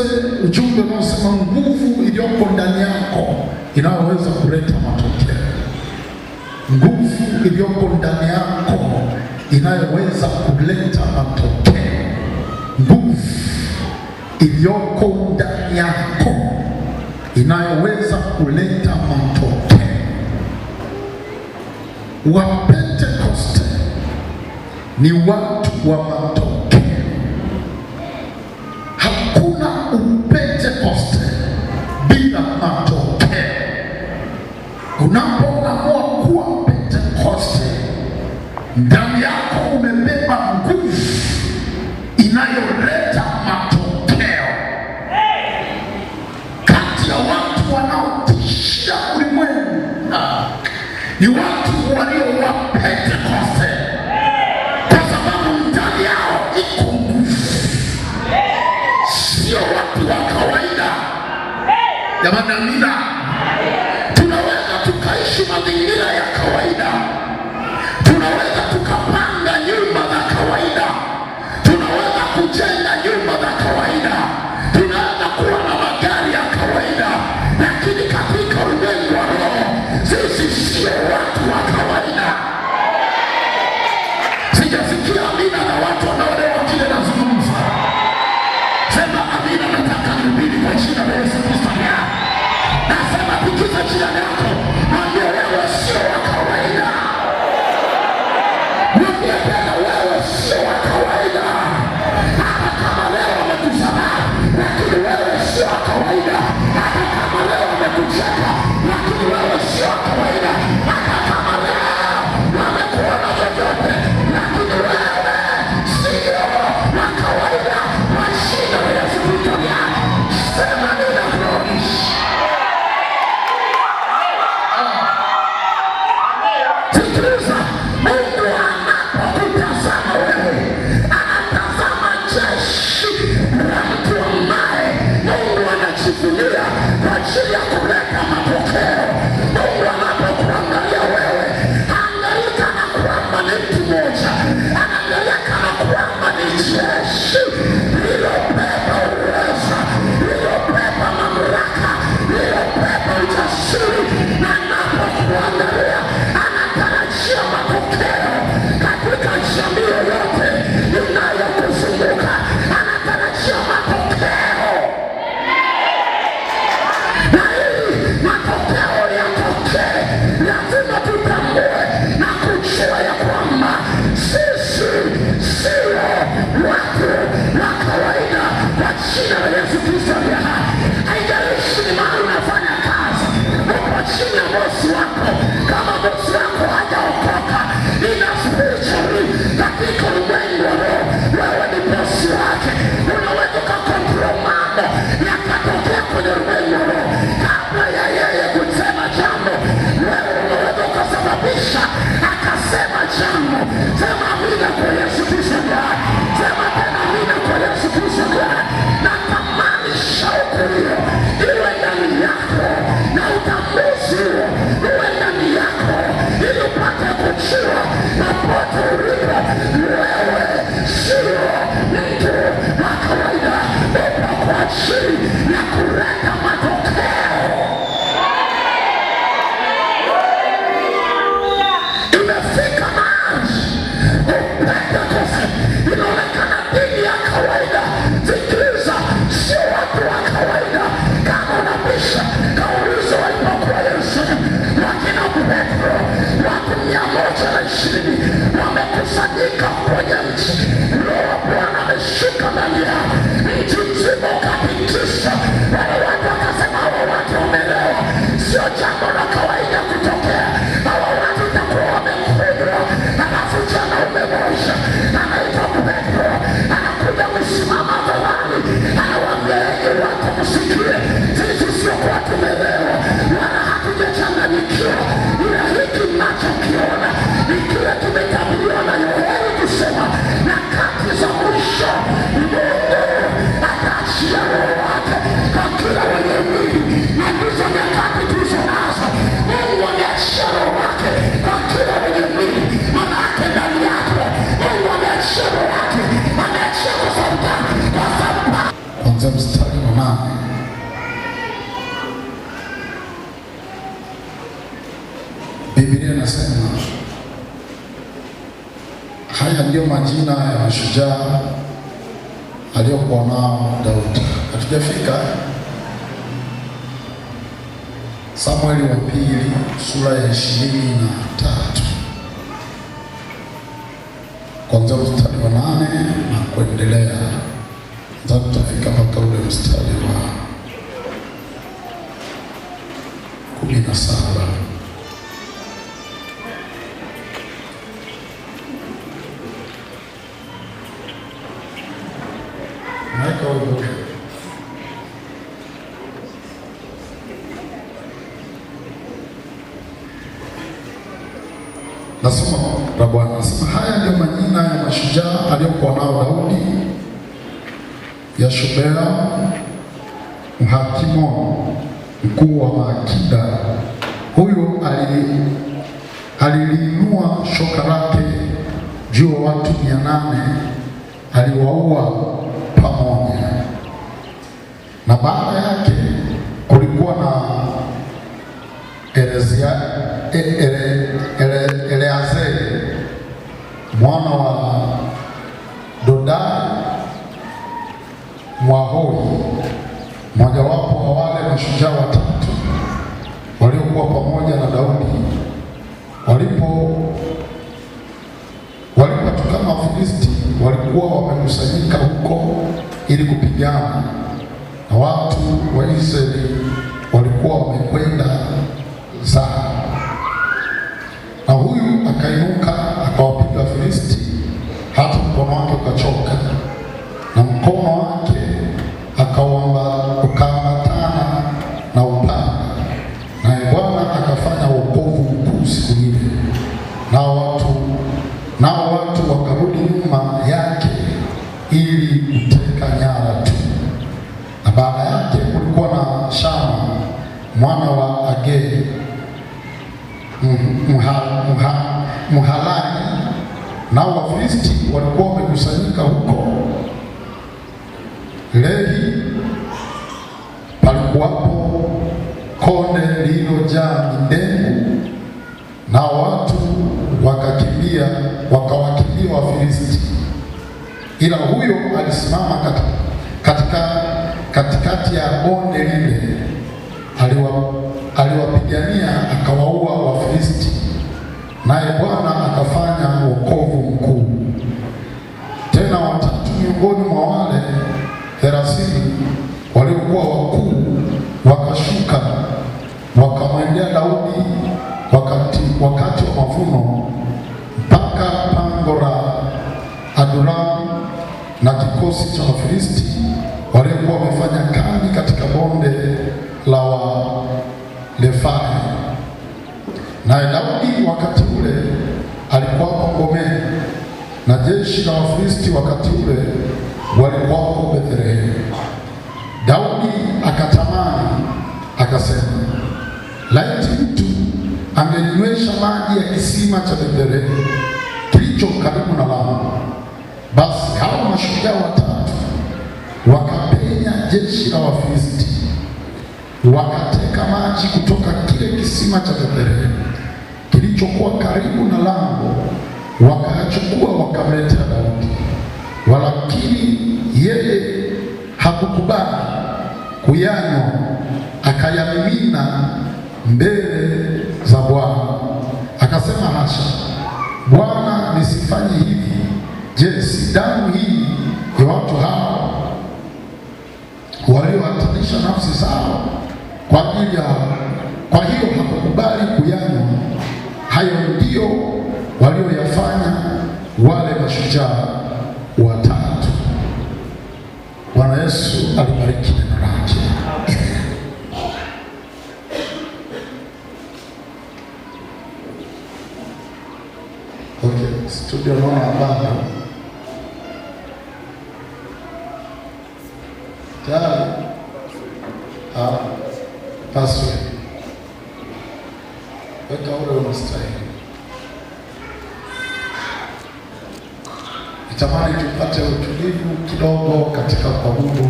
tujifunze ujumbe unaosema nguvu iliyoko ndani yako inayoweza kuleta matokeo. Nguvu iliyoko ndani yako inayoweza kuleta matokeo. Nguvu iliyoko ndani yako inayoweza kuleta matokeo. Wapentekoste ni watu wa matokeo. Hakuna upentekoste bila matokeo. Unapoamua kuwa pentekoste, ndani yako umebeba nguvu inayoleta matokeo. Kati ya watu wanaotishia ulimwengu ni watu walio wa Pentekoste, kwa sababu ndani yao iko nguvu. Sio watu wa kawaida. Jamani, amina. Tunaweza tukaishi mazingira ya kawaida, tunaweza tukapanga nyumba za kawaida, tunaweza kujenga nyumba za kawaida, tunaweza kuwa na magari ya kawaida, lakini katika ulimwengu wa roho sisi sio watu wa kawaida. Sijasikia amina na watu wanaoelewa kile nazungumza. Sema amina. Nataka nihubiri kwa jina la Yesu Kristo. Nasema tukiza jirani yako, mwambie wewe sio wa kawaida. Mwambie tena wewe sio wa kawaida. Hata kama leo wamekusamehe, lakini wewe sio wa kawaida. Hata kama leo wamekucheka, lakini wewe sio wa kawaida. Hata kama leo wamekuona chochote, lakini wewe sio wa kawaida. Kwa jina la Yesu Kristo. Sema ninakuishi. Sikiliza, Mungu anapokutazama wewe, anatazama jeshi la mtu ambaye Mungu anajivunia kwa ajili ya kuleta matokeo. Mungu anapokuangalia wewe, anaangalia kana kwamba ni mtu mmoja, anaangalia kana kwamba ni jeshi lililobeba uwezo, lililobeba mamlaka, lililobeba ujasiri, na anapokuangalia anatarajia matokeo katika jamii yoyote inayokuzunguka. Anatarajia matokeo, na ili matokeo yatokee, lazima tutambue na kujua ya kwamba sisi sio watu wa kawaida. Kwa jina la Yesu Kristo aliye hai. Haijalishi ni mahali unafanya kazi, uko chini ya bosi wako, kama bosi wako hajaokoka, ina spiritually katika ulimwengu wa roho, wewe ni bosi wake. Unaweza ukakontrol mambo yakatokea kwenye ulimwengu wa roho kabla ya yeye kusema jambo. Wewe unaweza ukasababisha akasema jambo. Sema amina kwa Yesu Kristo. Sema tena amina kwa Yesu Kristo. Natamani shauku hiyo iwe ndani yako na utambuzi huo uwe ndani yako, ili upate kujua popote ulipo, wewe sio mtu wa kawaida. Upo kwa ajili ya kuleta matokeo. Imefika mahali Pentekoste inaonekana dini ya kawaida. Sikiliza, sio watu wa kawaida. Kama unabisha, kauliza walipokuwa Yerusalemu, wakina Petro, watu 120 wamekusanyika kwenye mji. Roho wa Bwana ameshuka ndani yao, mji mzima ukatikiswa. Wale watu wakasema hawa watu wamelewa. Sio jambo la kawaida kutokea. Hawa watu itakuwa wamekunywa. Halafu jana umemosha, anaitwa Petro, anakuja kusimama hadharani, anawaambia watu msikie, sisi sio kwa tumelewa wala hatujachanganyikiwa, ila hiki mnachokiona ni kile kimetabiriwa na Yoeli kusema nyakati za mwisho Mungu ataachia Roho wake kwa kila wenye mwili. Na ndizo nyakati tulizo nazo. Mungu ameachia Roho wake kwa kila wenye mwili. Manake ndani yako Mungu ameachia Roho wake. Ameachia kwa sababu kwanza mstari inasema haya ndio majina ya mashujaa aliyokuwa nao Daudi. Hatujafika Samueli wa pili sura ya 23 kuanzia mstari wa 8 na kuendelea. Sasa tutafika mpaka ule mstari wa 17. Nasoma la Bwana. Nasema haya ndio majina ya mashujaa aliyokuwa nao Daudi: Yashubea Mhakimoni, mkuu wa maakida. Huyu aliliinua shoka lake juu ya watu 800, aliwaua pamoja. Na baada yake kulikuwa na Eleazari mwana wa Dodai Mwahohi, mojawapo wa wale mashujaa watatu waliokuwa pamoja na Daudi. Walipotukana Wafilisti, walikuwa wamekusanyika huko ili kupigana, na watu wa Israeli walikuwa wamekwenda zao. Na huyu akainuka akawapiga Wafilisti hata mkono wake ukachoka, na mkono wake ukaambatana na upanga. Naye Bwana akafanya wokovu mkuu siku ile, nao watu wakarudi nyuma yake ili kuteka nyara tu. Na baada yake kulikuwa na Shama mwana wa Agee Mhalani, nao Wafilisti walikuwa wamekusanyika huko. Lehi palikuwapo konde lililojaa midengu, nao watu wakawakimbia Wafilisti. Ila huyo alisimama katikati ya bonde lile, aliwapigania akawaua Wafilisti, naye Bwana akafanya wokovu mkuu. Tena watatu miongoni mwa wale 30 waliokuwa wakuu wakashuka wakamwendea Daudi wakati wa mavuno mpaka pango la Adulamu, na kikosi cha Wafilisti waliokuwa wamefanya kambi katika bonde la Warefai. Naye Daudi wakati ule alikuwa ngomeni, na jeshi la Wafilisti wakati ule walikuwa Bethlehemu. Daudi akatamani akasema, laiti mtu angeninywesha maji ya kisima cha Bethlehemu kilicho karibu na lango. Basi hao mashujaa watatu wakapenya jeshi la Wafilisti, wakateka maji kutoka kile kisima cha Bethlehemu kilichokuwa karibu na lango, wakayachukua wakamletea Daudi. Walakini yeye hakukubali kuyanywa, akayamimina mbele za Bwana. Akasema, hasha Bwana, nisifanye hivi. Je, si damu hii ya watu hao waliohatarisha nafsi zao kwa ajili yao? Kwa hiyo hakukubali kuyanywa. Hayo ndio walioyafanya wale mashujaa watatu. Bwana Yesu alibariki neno lake. Okay, studio naona baba tayari. Pastor, weka ule unastahili. Nitamani tupate utulivu kidogo katika kuabudu,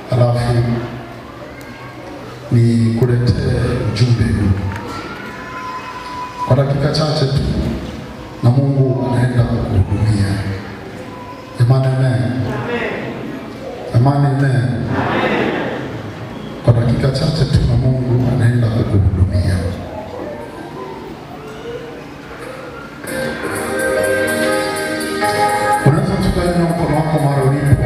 halafu ni kuletee ujumbe huu. kwa dakika chache tu, na Mungu anaenda kukuhudumia. Jamani, amen. Jamani, amen. Kwa dakika chache tu, na Mungu anaenda kukuhudumia. Unaweza tukainua mkono wako mara ulipo.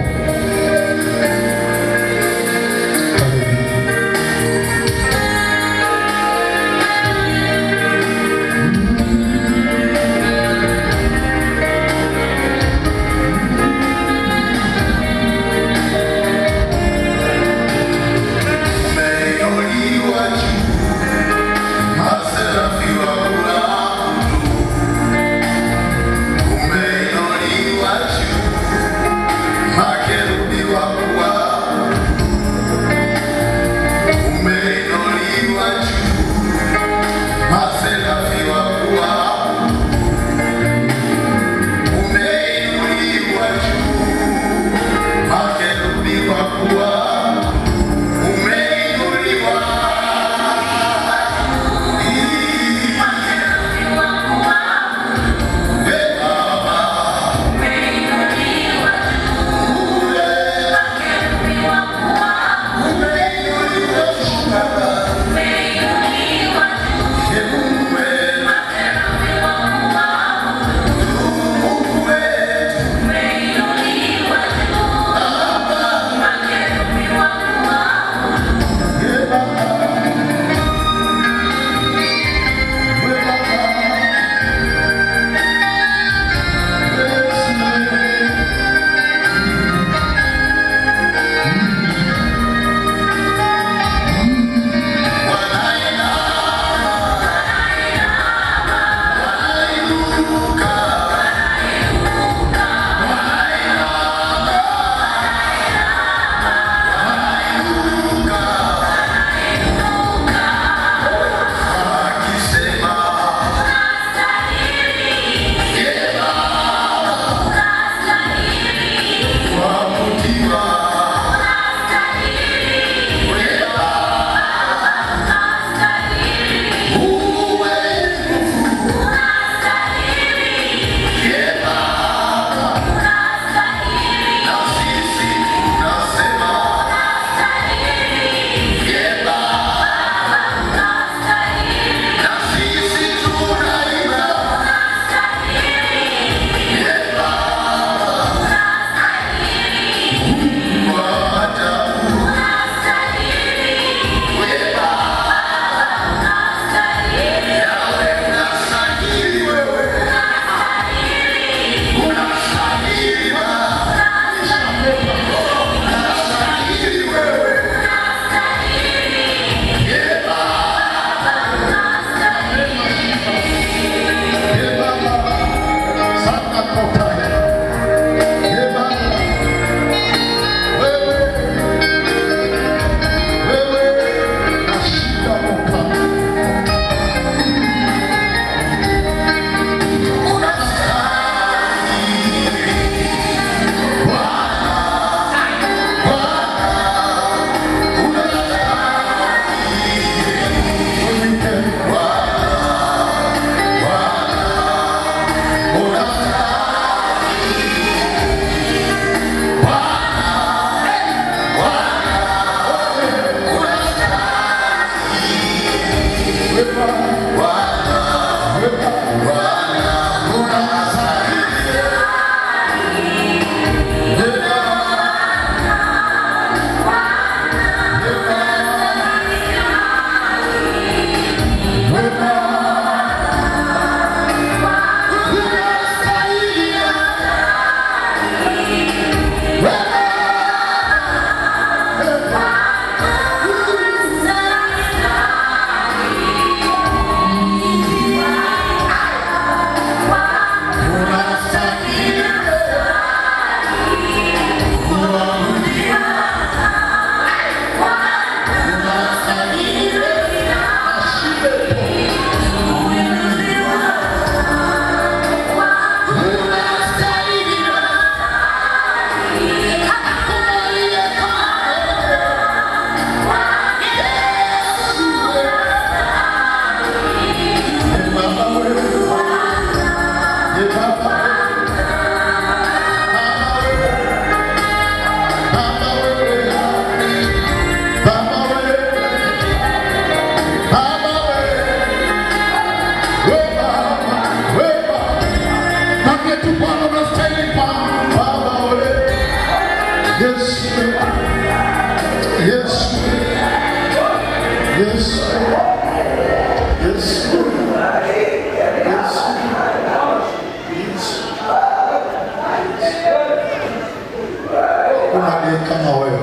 hakuna aliye kama wewe.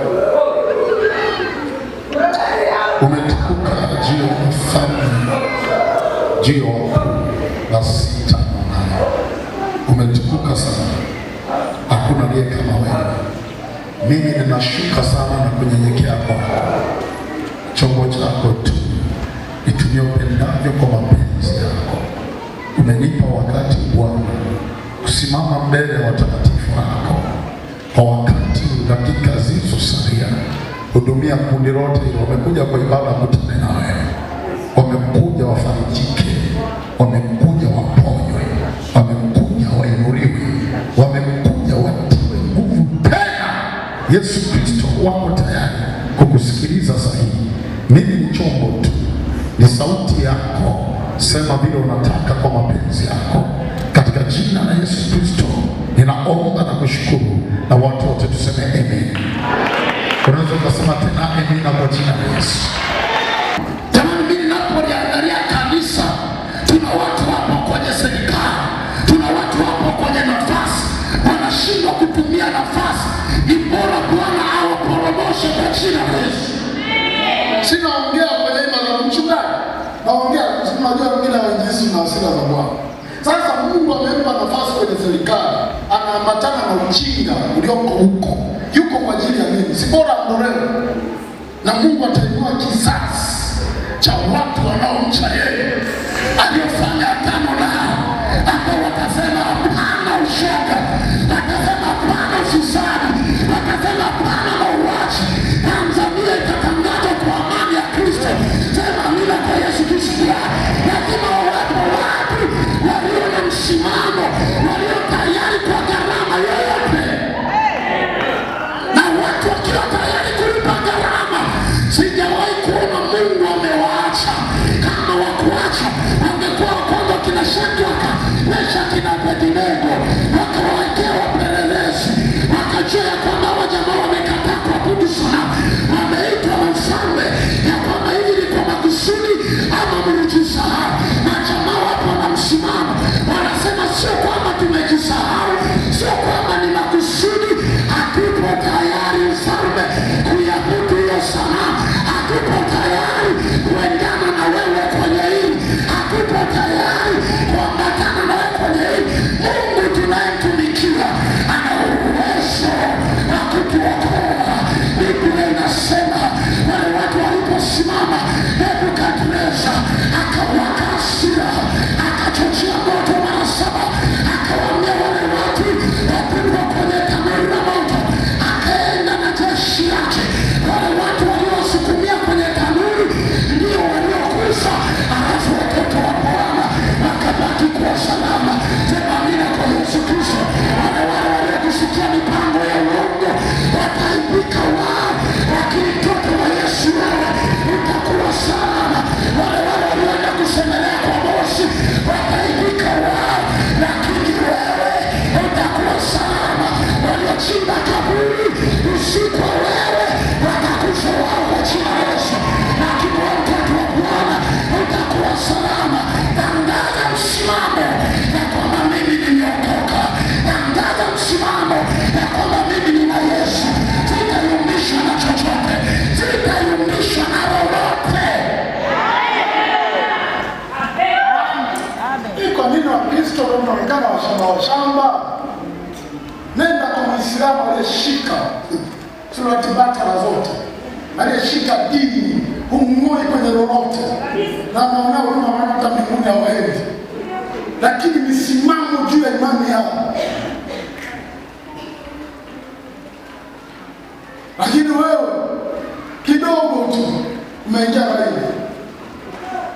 Umetukuka juu ya mfalme, juu ya sita na nane. Umetukuka sana, hakuna aliye kama wewe. Mimi ninashuka sana na kunyenyekea kwako. Chombo chako tu, nitumie upendavyo kwa mapenzi yako. Umenipa wakati Bwana kusimama mbele ya watakatifu wako kwa wakati, dakika zilizosalia. Hudumia kundi lote. Wamekuja kwa ibada kutane na wewe, wamekuja wafarijike, wamekuja waponywe, wamekuja wainuliwe, wamekuja watiwe nguvu tena. Yesu Kristo, wako tayari kukusikiliza sahihi. Mimi ni chombo tu, ni sauti yako. Sema vile unataka kwa mapenzi yako, katika jina la Yesu Kristo ninaomba na kushukuru, na watu wote tuseme amen. Unaweza kusema tena amen kwa jina la Yesu. Jamani, mimi ninapoangalia kanisa, tuna watu hapo kwenye serikali, tuna watu hapo kwenye nafasi, wanashindwa kutumia nafasi. Ni bora Bwana awaporomoshe kwa jina la Yesu. Sinaongea kwenye imani ya mchungaji, naongea unajua mimi na wainjilisti na hasira za Bwana. Sasa Mungu amempa nafasi kwenye serikali, anaambatana na ujinga ulioko huko. Yuko kwa ajili ya nini? Si bora ondolewe. Na Mungu atainua kizazi cha watu wanaomcha yeye, aliyofanya agano nao, ambao watasema hapana ushoga, watasema hapana ufisadi, watasema hapana mauaji. Tanzania itatangazwa kwa amani ya Kristo. Sema amina kwa Yesu Kristo. Lazima wawepo watu walio na msimamo, walio tayari kwa gharama yoyote. Na watu wakiwa tayari kulipa gharama, sijawahi kuona Mungu amewaacha. Kama wakuacha, wangekuwa kwanza kina Shadraka, Meshaki na Abednego, wakawawekea wapelelezi, wakajua ya kwamba hawa jamaa wamekataa kuabudu sanamu, wameitwa na mfalme ya kwamba hili ni kwa makusudi ama mlijisahau. Na jamaa wapo na msimamo, wanasema sio kwamba tumejisahau, sio kwamba ni makusudi, hatupo tayari mfalme kuiabudu hiyo sanamu, hatupo tayari kuendana na wewe kwenye hili, hatupo tayari kuambatana na wewe kwenye hili. Mungu tunayemtumikia ana uwezo wa kutuokoa. Biblia inasema wale watu waliposimama, Nebukadneza akawaka hasira, akachochea moto mara 7, akawaambia wale watu wapigwa kwenye tanuru la moto. Akaenda na jeshi lake, wale watu waliowasukumia kwenye tanuru ndio waliokufa, alafu watoto wa Bwana wakabaki kwa salama. Sema amina kwa Yesu Kristo. Wale waliokusikia mipango ya uongo wataibika wao, lakini mtoto wa Yesu wewe utakuwa salama. Wale walioenda kusemelea kwa Moshi wataibika wao, lakini wewe utakuwa salama. Waliochimba kaburi usiku wa wewe watakufa wao kwa jina la Yesu, lakini wewe mtoto wa Bwana utakuwa salama. Tangaza msimamo ya kwamba mimi nimeokoka. Tangaza msimamo ya kwamba mimi nina Yesu. Sitayumbishwa na chochote, sitayumbishwa na lolote. Kwa nini Wakristo wanaonekana washamba? Nenda kwa Muislamu aliyeshika surati Bakara zote, aliyeshika dini, humng'oi kwenye lolote, na maana huruma hata mbinguni hawaendi, lakini misimamo juu ya imani yao. Lakini wewe kidogo tu umeingia hivi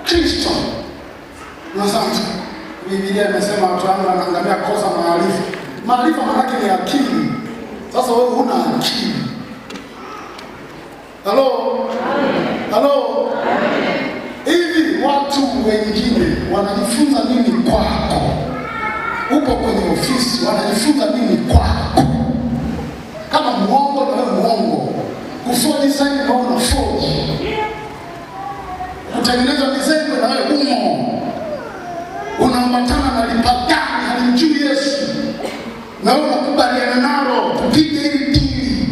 Kristo. Asante. Biblia inasema watu wangu wanaangamia kosa maarifa. Maarifa maana yake ni akili. Sasa wewe huna akili. Halo. Hivi watu wengine wanajifunza nini kwako? Upo kwenye ofisi, wanajifunza nini kwako? Kama muongo na wewe muongo, kufoji design na wewe unafoji, kutengeneza design na wewe umo, unaambatana na lipagani halimjui Yesu, na wewe unakubaliana nalo kupiga hili dili.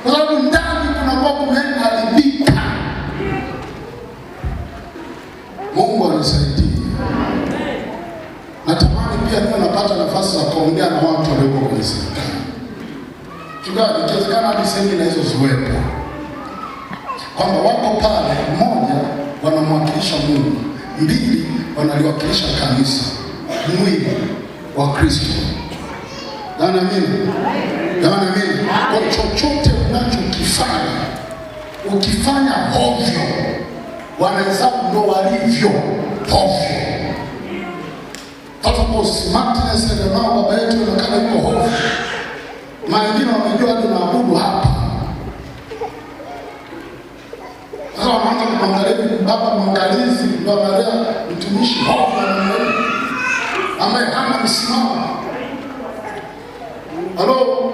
kwa sababu ndani kunakuwa kumeharibika. Mungu anisaidie. Natamani pia niwe napata nafasi za kuongea na watu walioko kwenye serikali. Chungaji, ikiwezekana hadi semina hizo ziwepo, kwamba wako pale, mmoja wanamwakilisha Mungu, mbili wanaliwakilisha kanisa, mwili wa Kristo. Jamani amini. Jamani amini. Kwa chochote unachokifanya, ukifanya hovyo, wanahesabu ndo walivyo hovyo. Kwa smartness na mama baba yetu inakana yuko hovyo. Wengine wamejua hadi naabudu hapa. Sasa wanaanza kumwangalia baba mwangalizi, ndio analea mtumishi hovyo ambaye hana msimamo. Halo?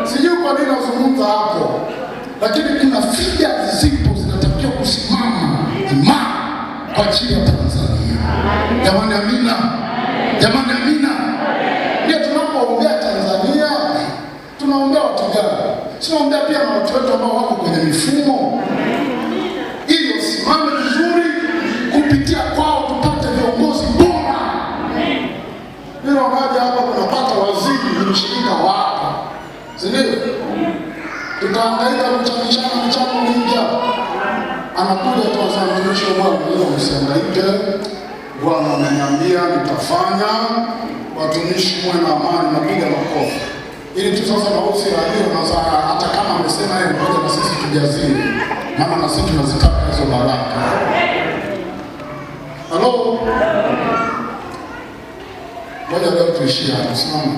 Sijui kwa nini nazungumza hapo, lakini kuna figa zipo zinatakiwa kusimama imara kwa ajili ya Tanzania. Jamani amina. Jamani amina. Ndio tunapoombea Tanzania, tunaombea watu gani? Tunaombea pia na watu wetu ambao wako kwenye mifumo, ili usimame vizuri, kupitia kwao tupate viongozi bora. Ndio maana hapa tunapata waziri ni mshirika wako. Si ndio? Tutaangalia kuchangishana mchango mingi hapa. Anakuja tu asema mtumishi wa Bwana, leo msihangaike. Bwana ameniambia nitafanya, watumishi mwe na amani, napiga makofi. Ili tu sasa na usi radio na hata kama amesema yeye ngoja na sisi tujazie. Maana na sisi tunazitaka hizo baraka. Halo? Ngoja leo tuishie hapo, simama.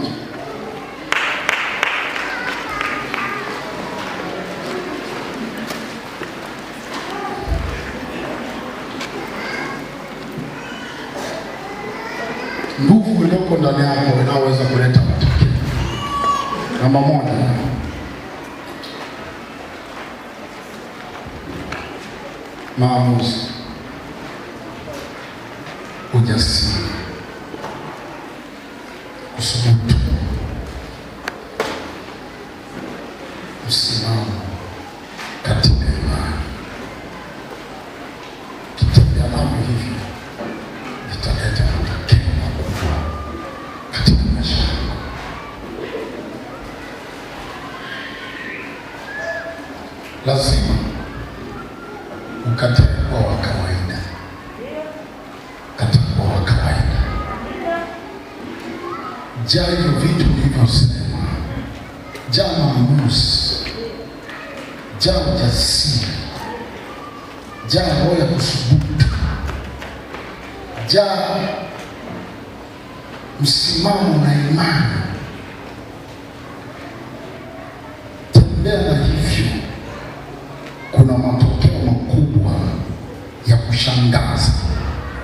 Nguvu iliyoko ndani yako inaweza kuleta matokeo. Namba moja, maamuzi, ujasiri, usubutu, msimamo katika imani. Kitembea mambo hivi vitaleta matokeo makubwa katika maisha yako. Lazima ukatae kuwa wa kawaida. Kataa kuwa wa kawaida. Jaa hivyo vitu nilivyosema. Jaa maamuzi. Jaa ujasiri. Jaa roho ya kusubutu. Jaa msimamo na imani. Tembea na hivyo. Kuna matokeo makubwa ya kushangaza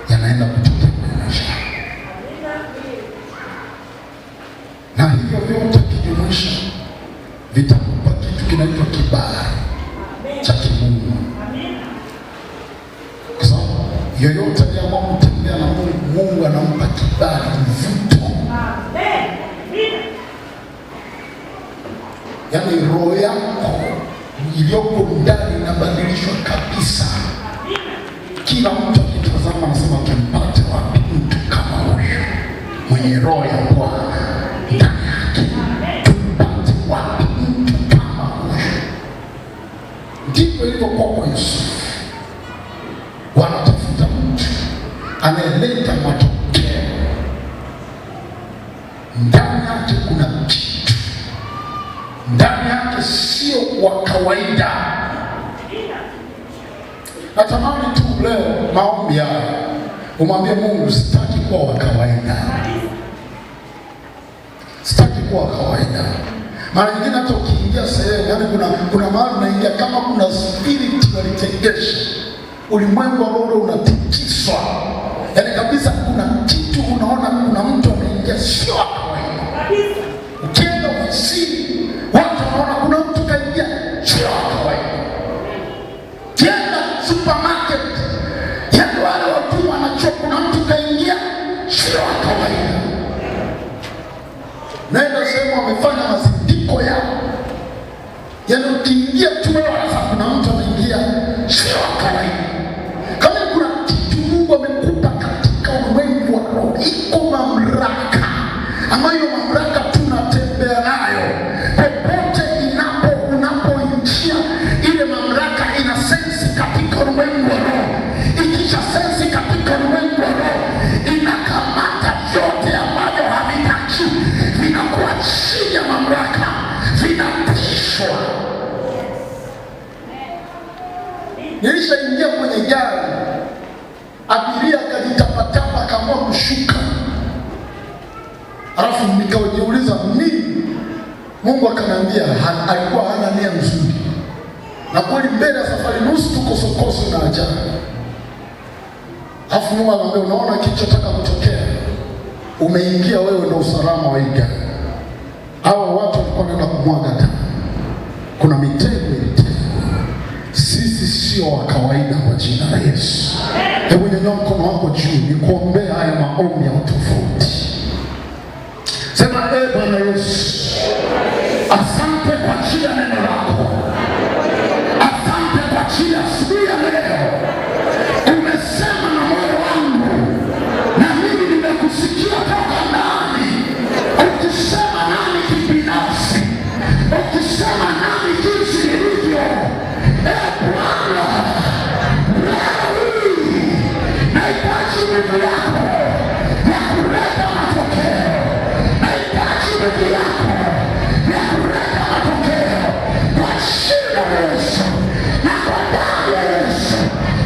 yanaenda kutokea kwenye maisha. Na hivyo vyote kijumuisha vitakupa kitu kinaitwa kibali cha kimungu. Kwa sababu yoyote aliyeamua kutembea na Mungu, Mungu anampa kibali, mvuto. Yaani roho yako iliyoko ndani inabadilishwa kabisa. Kila mtu akitazama anasema tumpate wapi mtu kama huyu mwenye roho ya Bwana ndani yake? Tumpate wapi mtu kama huyu? Ndivyo ilivyokuwa kwa Yusufu. Wanatafuta mtu anayeleta matokeo. Ndani yake kuna kitu. Ndani yake sio wa kawaida. Natamani tu leo maombi haya umwambie Mungu, sitaki kuwa wa kawaida. Sitaki kuwa wa kawaida. Mara nyingine hata ukiingia sehemu, yani kuna mahali unaingia kama kuna spirit walitengesha. Ulimwengu wa roho unatikiswa. Yaani kabisa kuna kitu unaona kuna mtu ameingia sio wa kawaida. Ukienda ofisini, watu wanaona kuna mtu kaingia sio wa kawaida. Kienda supermarket, yaani wale watu wanachua kuna mtu kaingia sio wa kawaida. Naenda sehemu wamefanya mazindiko yao, Yaani ukiingia tu wewe sasa kuna mtu anaingia sio kawaida. Kama kuna kitu Mungu amekupa katika ulimwengu wa roho, iko mamlaka ambayo mamlaka tunatembea nayo. Popote unapoingia ile mamlaka ina sensi katika ulimwengu wa roho. Ikisha sensi katika ulimwengu wa roho inakamata yote ambayo havitaki, vinakuwa chini ya mamlaka, vinatishwa. Nilishaingia kwenye gari, abiria akajitapatapa akaamua kushuka. Alafu nikajiuliza nini? Mungu akaniambia alikuwa hana nia nzuri. Na kweli mbele ya safari nusu tuko sokoso na ajali. Alafu Mungu anambia unaona kilichotaka kutokea? Umeingia wewe ndio usalama wa hii gari. Hao watu walikuwa wanaenda kumwaga damu. Kuna mitego ilitegwa. Sisi sio wa kawaida kwa jina la Yesu. Hebu nyanyua mkono wako juu nikuombea haya maombi ya utofauti. Sema Bwana Yesu, asante kwa ajili ya neno lako. Asante kwa ajili ya siku ya leo. Umesema na moyo wangu na mimi nimekusikia toka ndani. Ukisema nami kibinafsi, ukisema nami jinsi nilivyo. Bwana, leo nahitaji nguvu yako ya kuleta matokeo. Nahitaji nguvu yako ya kuleta matokeo kwa jina la Yesu na kwa damu ya Yesu.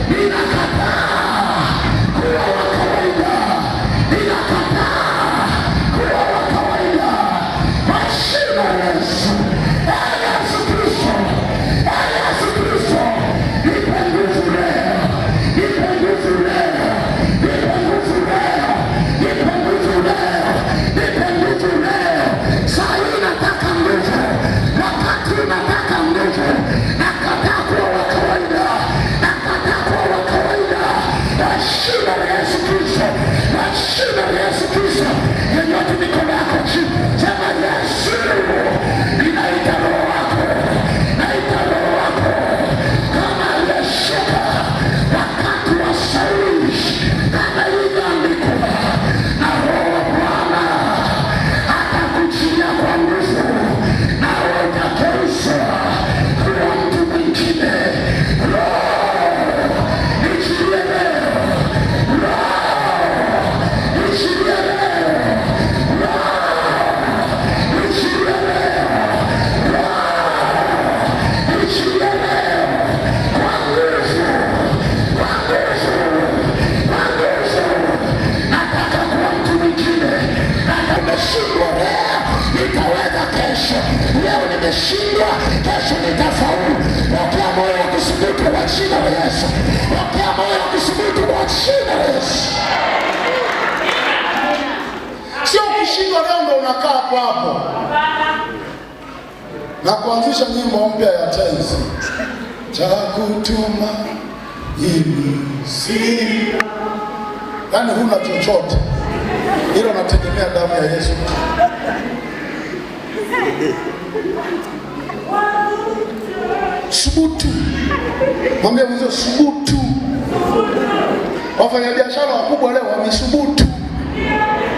Ninakataa kuwa wa kawaida. Ninakataa kuwa wa kawaida kwa jina la Yesu. Yesu Kristo, Yesu Kristo, nipe nguvu leo, nipe nguvu leo, nipe nguvu leo, nipe nguvu leo, nipe nguvu leo. Saa hii nataka nguvu, wakati nataka nguvu. Nakataa kuwa wa kawaida, nakataa kuwa wa kawaida kwa jina la Yesu Kristo, kwa jina la Yesu Kristo. Yeyote mikono yako juu, sema Yesu, ninaita roho wako, naita roho wako kama aliyeshuka wakati wa Sauli, kama ilivyoandikwa, na roho wa Bwana atakujilia kwa nguvu, nawe utageuzwa kuwa mtu mwingine. Roho nijilie leo, roho nijilie leo, roho nijilie leo, roho nijilie leo kwa nguvu, kwa nguvu, kwa nguvu. Nataka kuwa mtu mwingine. Nimeshindwa leo, nitaweza kesho. Leo nimeshindwa, kesho nitafaulu. Pokea moyo wa kusubutu kwa jina la Yesu. Pokea moyo wa kusubutu kwa jina la Yesu. Sio ukishindwa leo ndio unakaa hapo hapo na kuanzisha nyimbo mpya ya tenzi. Cha kutuma hivi si, yaani huna chochote, hilo nategemea damu ya Yesu. Subutu. Mwambie mzee subutu. Wafanyabiashara wakubwa leo wamesubutu.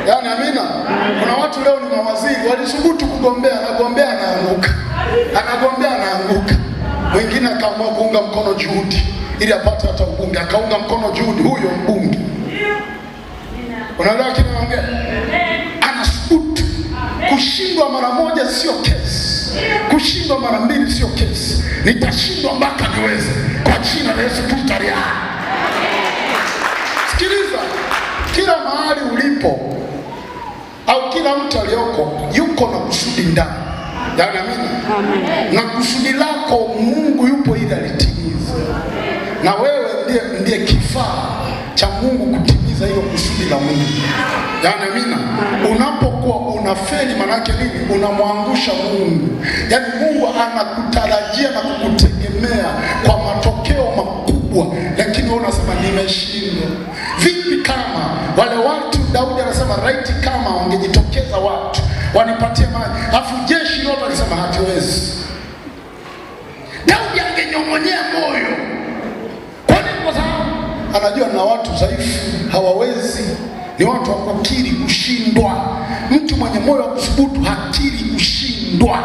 Yaani amina. Kuna watu leo ni mawaziri walisubutu kugombea, anagombea anaanguka. Anagombea anaanguka. Mwingine akaamua kuunga mkono juhudi ili apate hata ubunge, akaunga mkono juhudi, huyo mbunge. Unaelewa kile naongea? Anasubutu. Kushindwa mara moja sio kesi. Kushindwa mara mbili sio kesi. Nitashindwa mpaka niweze kwa jina la Yesu Kristo. Sikiliza, kila mahali ulipo au kila mtu aliyoko yuko na kusudi ndani. Yaani amina. Na kusudi lako Mungu yupo ili alitimize. Na wewe ndiye kifaa cha Mungu kutimiza hiyo kusudi la Mungu. Yaani amina. Unapokuwa unafeli manake nini? Unamwangusha Mungu. Yaani Mungu anakutarajia na kukutegemea kwa matokeo makubwa, lakini wewe unasema nimeshindwa. Vipi kama wale watu Daudi anasema right, kama wangejitokeza watu wanipatie maji, afu jeshi lote alisema hatuwezi. anajinyong'onyea moyo. Kwa nini? Kwa sababu anajua na watu dhaifu, hawawezi, ni watu wa kukiri kushindwa. Mtu mwenye moyo wa kuthubutu hakiri kushindwa.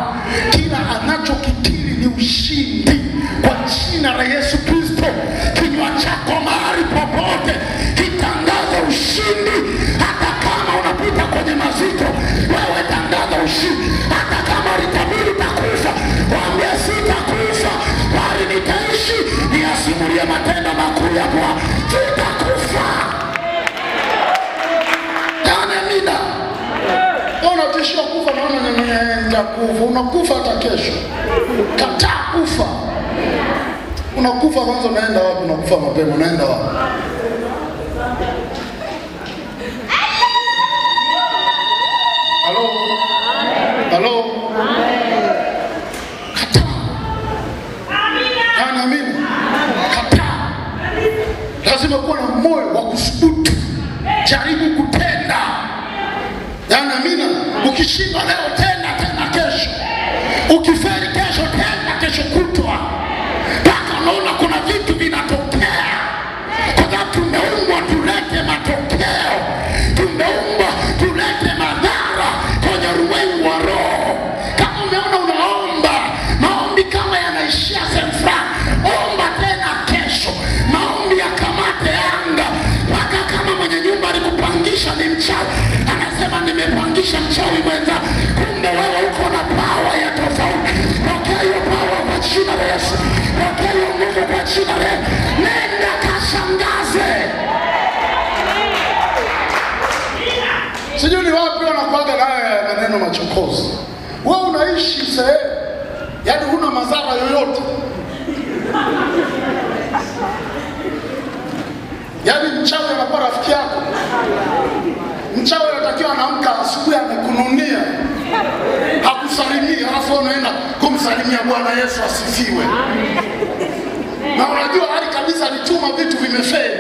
Kila anachokikiri ni ushindi. Kwa jina la Yesu Kristo, kinywa chako mahali popote kitangaza ushindi. Hata kama unapita kwenye mazito, wewe tangaza ushindi. Hata kama ulitabiri utakufa, waambie sitakufa, bali nitaishi niyasimulie matendo makuu ya Bwana. Sitakufa. Amina. Unatishia kufa, naona nitakufa. Unakufa hata kesho. Kataa kufa. Unakufa kwanza, unaenda wapi? Unakufa mapema, unaenda wapi? Halo? Halo? Kataa. Amina. Amina. Kataa. Lazima kuwa na moyo wa kuthubutu. Jaribu kutenda. Amina. Ukishinda leo, tena kesho. Ukifeli kesho, tena kesho kutwa. Mpaka unaona kuna vitu vinatokea. Kwa sababu tumeumbwa tulete matokeo. Tumeumbwa tulete madhara kwenye ulimwengu wa roho. Kama umeona unaomba maombi kama yanaishia sehemu fulani, omba tena kesho. Maombi yakamate anga. Mpaka kama mwenye nyumba alikupangisha ni mchawi, anasema nimepangisha mchawi mwenza, kumbe wewe uko na power ya tofauti. Pokea hiyo power kwa jina la Yesu. Pokea hiyo nguvu kwa jina la Yesu. Nenda kashangaze. Sijui ni wapi wanakuaga na haya maneno machokozi. Wewe unaishi sehemu, yaani huna madhara yoyote. Yaani mchawi anakuwa rafiki yako. Mchawi anatakiwa anaamka asubuhi amekununia, hakusalimia, alafu unaenda kumsalimia Bwana Yesu asifiwe. Na unajua hali kabisa alituma vitu vimefeli.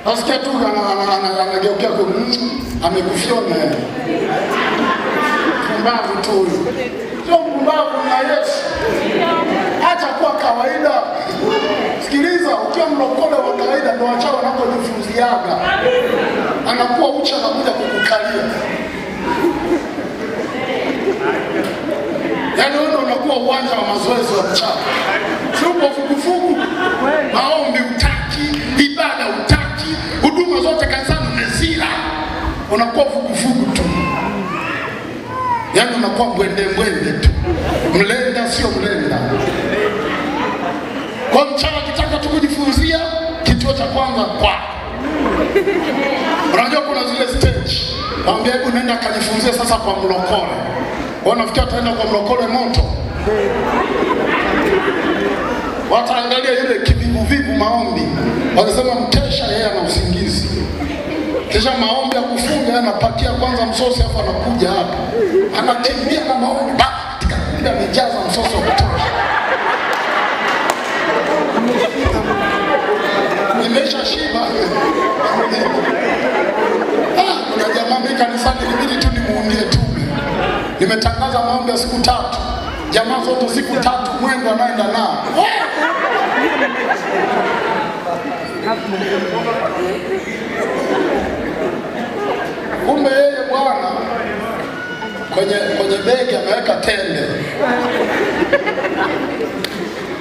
Nasikia tu anageukia amekufiona. Mpumbavu tu huyu. Sio mpumbavu na Yesu. Acha kuwa kawaida. Sikiliza, ukiwa mlokole wa kawaida ndio wachawi wanapojifunziaga. Anakuwa uchi, anakuja kukukalia. Yaani wewe unakuwa uwanja wa mazoezi wa mchawi. Sio fukufuku. Maombi utaki, ibada utaki, huduma zote kanisani umezila. Unakuwa fukufuku tu. Yaani unakuwa mwende tu. Mlenda sio mlenda. Kwa mchawi akitaka tu kujifunzia, kituo cha kwanza kwa. Unajua kuna zile stage. Naambia hebu nenda kajifunzia sasa kwa mlokole. Wanafikia ataenda kwa mlokole moto. Wataangalia yule kivivu maombi. Wanasema mkesha yeye ana usingizi. Kisha maombi ya kufunga anapatia kwanza msosi, hapo anakuja hapa. Anakimbia na maombi. Ndio amejaza msosi wa kutosha. Nimesha shiba. Kuna jamaa mimi kanisani nilibidi tu nimuundie tume. Nimetangaza maombi ya siku 3. Jamaa zote siku 3 mwendo anaenda nao. Kumbe yeye bwana kwenye begi ameweka tende.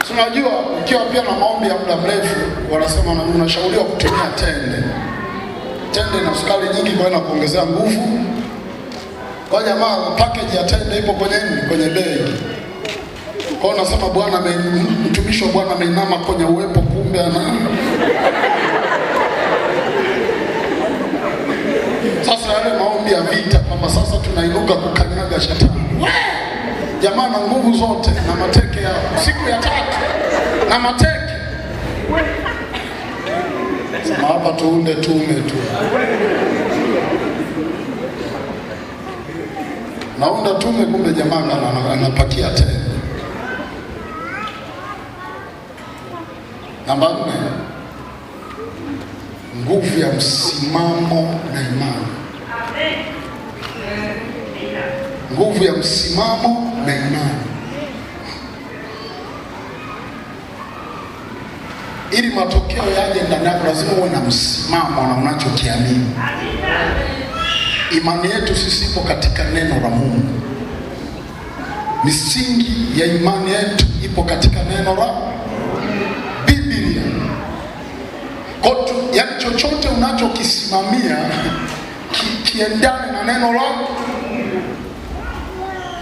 Tunajua ukiwa pia na maombi ya muda mrefu, wanasema unashauriwa kutumia tende. Tende na sukari nyingi kwa inakuongezea nguvu. Kwa jamaa package ya tende ipo kwenye begi. Kwa unasema Bwana mtumishi wa Bwana ameinama kwenye uwepo, kumbe ana. Sasa yale maombi ya vita kwamba sasa tunainuka kukanyaga shetani. Jamaa na nguvu zote na mateke ya siku ya 3 na mateke. Sema hapa tuunde tume tu. Naunda tume, kumbe jamaa anapakia tena. Namba 4. Nguvu ya msimamo na imani. Nguvu ya msimamo na imani. Ili matokeo yaje ndani yako lazima uwe na msimamo na unachokiamini. Imani yetu sisi ipo katika neno la Mungu. Misingi ya imani yetu ipo katika neno la Biblia. Yaani chochote unachokisimamia kiendane na neno la.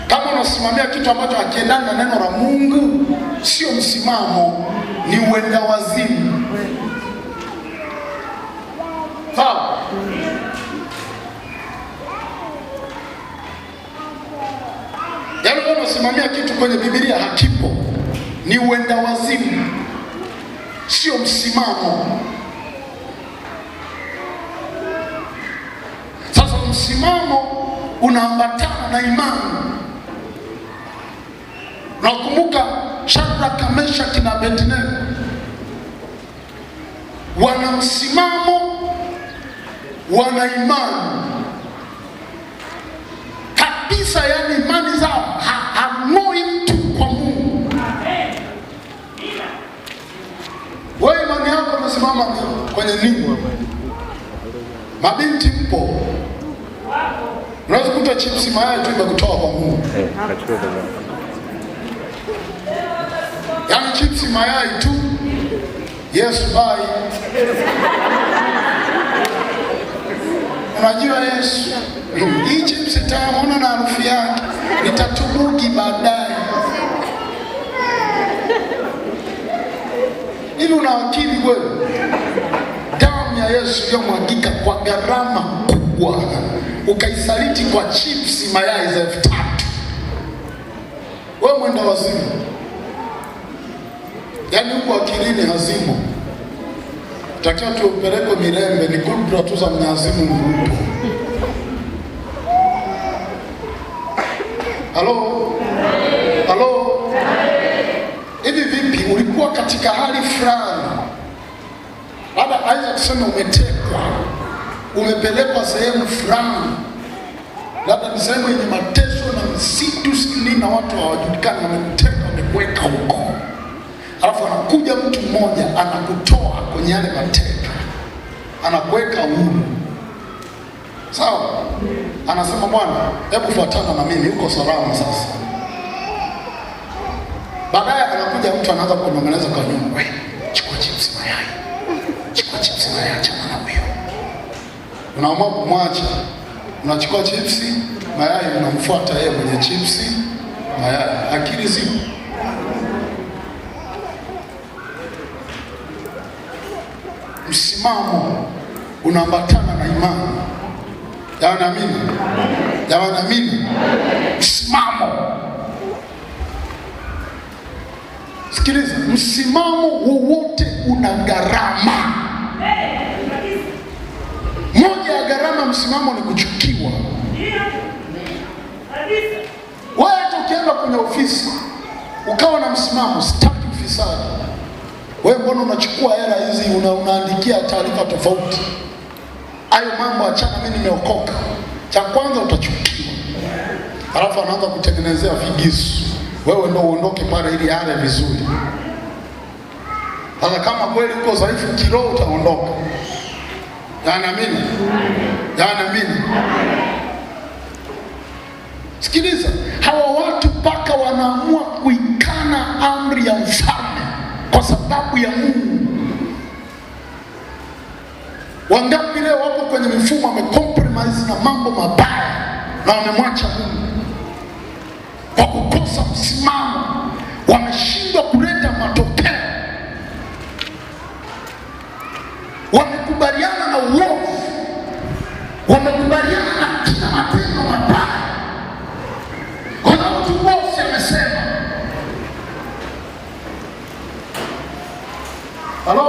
Kama unasimamia kitu ambacho hakiendani na neno la Mungu, sio msimamo, ni uenda wazimu. Sawa? Yaani unasimamia kitu kwenye Biblia hakipo, ni uenda wazimu, sio msimamo. Sasa msimamo unaambatana na imani. Nakumbuka Shadraka, Meshaki na Abednego wana msimamo, wana imani kabisa, yani imani zao hamoi mtu kwa Mungu. Wewe imani yako umesimama kwenye nini? Mabinti mpo, unaweza kuta chips mayai tu imekutoa kwa Mungu. Yani chips mayai tu. Yes, bye. Unajua Yesu, hii chips itaona na harufu yake, nitatubugi baadaye. Hivi una akili wewe? Damu ya Yesu iliyomwagika kwa gharama kubwa, ukaisaliti kwa chips mayai za 3,000. Wewe mwenda wazimu. Yaani huko akilini hazimo. Utakiwa tuupelekwe Mirembe, ni kudra tu za mnyazimu mgupo. Halo? Halo? Hivi vipi ulikuwa katika hali fulani, labda aidha tuseme umetekwa, umepelekwa sehemu fulani, labda ni sehemu yenye mateso na msitu sili na watu hawajulikani, wamekuteka, wamekuweka huko. Alafu anakuja mtu mmoja anakutoa kwenye yale mateka, anakuweka huru. Sawa? Anasema bwana, hebu fuatana na mimi, uko salama sasa. Baadaye anakuja mtu anaanza kunong'oneza kwa nyuma, wewe chukua chips mayai. Chukua chips mayai, acha mwana huyo. Unaamua kumwacha. Unachukua chips mayai, unamfuata yeye mwenye chips mayai. Akili zipo. Msimamo unaambatana na imani. Jamani amini? Jamani amini? Msimamo. Sikiliza, msimamo wowote una gharama. Moja ya gharama msimamo ni kuchukiwa. Wewe hata ukienda kwenye ofisi ukawa na msimamo, sitaki ufisadi, wewe mbona unachukua hela hizi unaandikia taarifa tofauti? Hayo mambo achana, mimi nimeokoka. Cha kwanza utachukiwa. Alafu anaanza kutengenezea vigisu. Wewe ndio uondoke pale ili ale vizuri. Hata kama kweli uko dhaifu kiroho utaondoka. Naamini. Naamini. Sikiliza, hawa watu mpaka wanaamua kuikana amri ya mfalme kwa sababu ya Mungu. Wangapi leo wapo kwenye mifumo wamecompromise na mambo mabaya na wamemwacha Mungu kwa kukosa msimamo, wameshindwa kuleta matokeo, wamekubaliana na uovu, wamekubaliana na kila matendo mabaya. Kwa sababu mtu bosi amesema, halo